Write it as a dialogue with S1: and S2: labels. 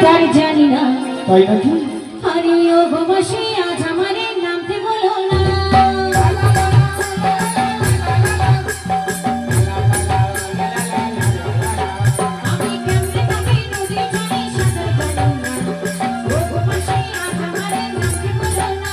S1: তার জানি না।
S2: তাই নাকি?
S1: আরে ও গো মাসি আজ আমারে নামতে বলো না। আমি কেমনে কবি নদী জানি সাঁতার জানি না। ও গো মাসি আজ আমারে নামতে বলো না।